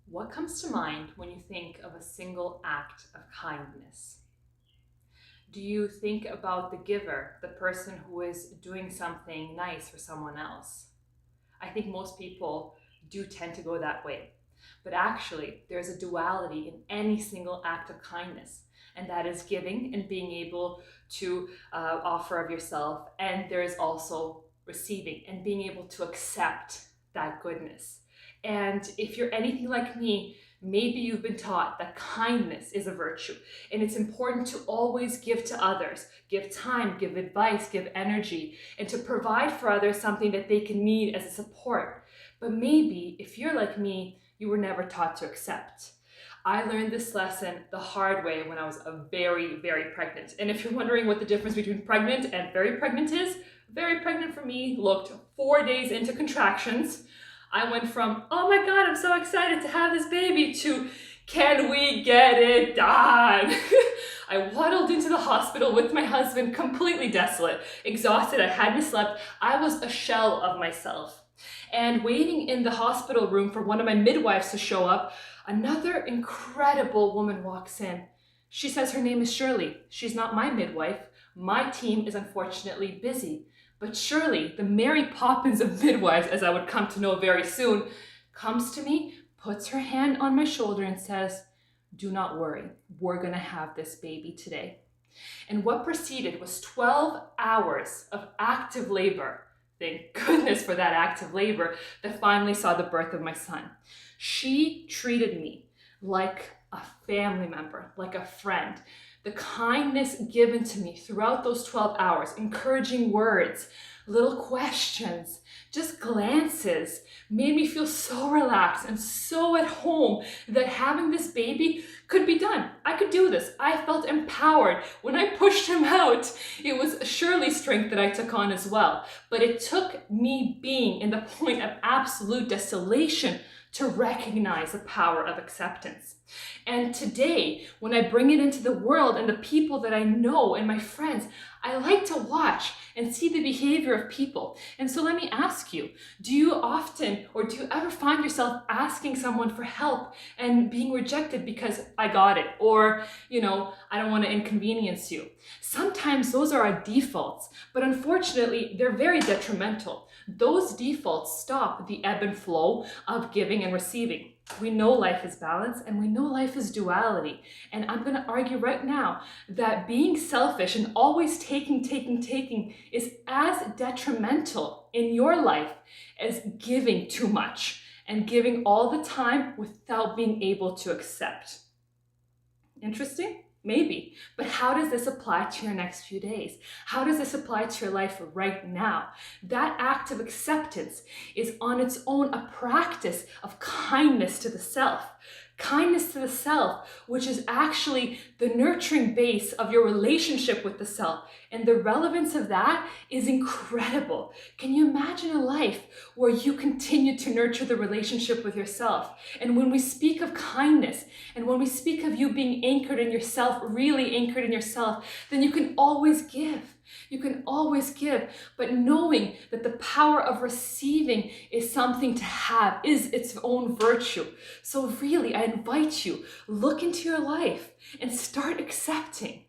What comes to mind when you think of a single act of kindness? Do you think about the giver, the person who is doing something nice for someone else? I think most people do tend to go that way. But actually, there's a duality in any single act of kindness, and that is giving and being able to offer of yourself. And there is also receiving and being able to accept that goodness. And if you're anything like me, maybe you've been taught that kindness is a virtue, and it's important to always give to others, give time, give advice, give energy, and to provide for others something that they can need as a support. But maybe if you're like me, you were never taught to accept. I learned this lesson the hard way when I was very, very pregnant. And if you're wondering what the difference between pregnant and very pregnant is, very pregnant for me looked 4 days into contractions. I went from, oh my God, I'm so excited to have this baby, to, can we get it done? I waddled into the hospital with my husband, completely desolate, exhausted. I hadn't slept. I was a shell of myself. And waiting in the hospital room for one of my midwives to show up, another incredible woman walks in. She says her name is Shirley. She's not my midwife. My team is unfortunately busy. But Shirley, the Mary Poppins of midwives, as I would come to know very soon, comes to me, puts her hand on my shoulder and says, "Do not worry, we're gonna have this baby today." And what preceded was 12 hours of active labor. Thank goodness for that active labor that finally saw the birth of my son. She treated me like a family member, like a friend. The kindness given to me throughout those 12 hours, encouraging words, little questions, just glances, made me feel so relaxed and so at home that having this baby could be done. I could do this. I felt empowered. When I pushed him out, it was Shirley's strength that I took on as well. But it took me being in the point of absolute desolation to recognize the power of acceptance. And today, when I bring it into the world and the people that I know and my friends, I like to watch and see the behavior of people. And so let me ask you, do you often, or do you ever find yourself asking someone for help and being rejected because I got it, or, I don't want to inconvenience you? Sometimes those are our defaults, but unfortunately, they're very detrimental. Those defaults stop the ebb and flow of giving and receiving. We know life is balance, and we know life is duality. And I'm going to argue right now that being selfish and always taking is as detrimental in your life as giving too much and giving all the time without being able to accept. Interesting? Maybe. But how does this apply to your next few days? How does this apply to your life right now? That act of acceptance is on its own a practice of kindness to the self. Kindness to the self, which is actually the nurturing base of your relationship with the self. And the relevance of that is incredible. Can you imagine a life where you continue to nurture the relationship with yourself? And when we speak of kindness, and when we speak of you being anchored in yourself, really anchored in yourself, then you can always give. You can always give, but knowing that the power of receiving is something to have, is its own virtue. So really, I invite you, look into your life and start accepting.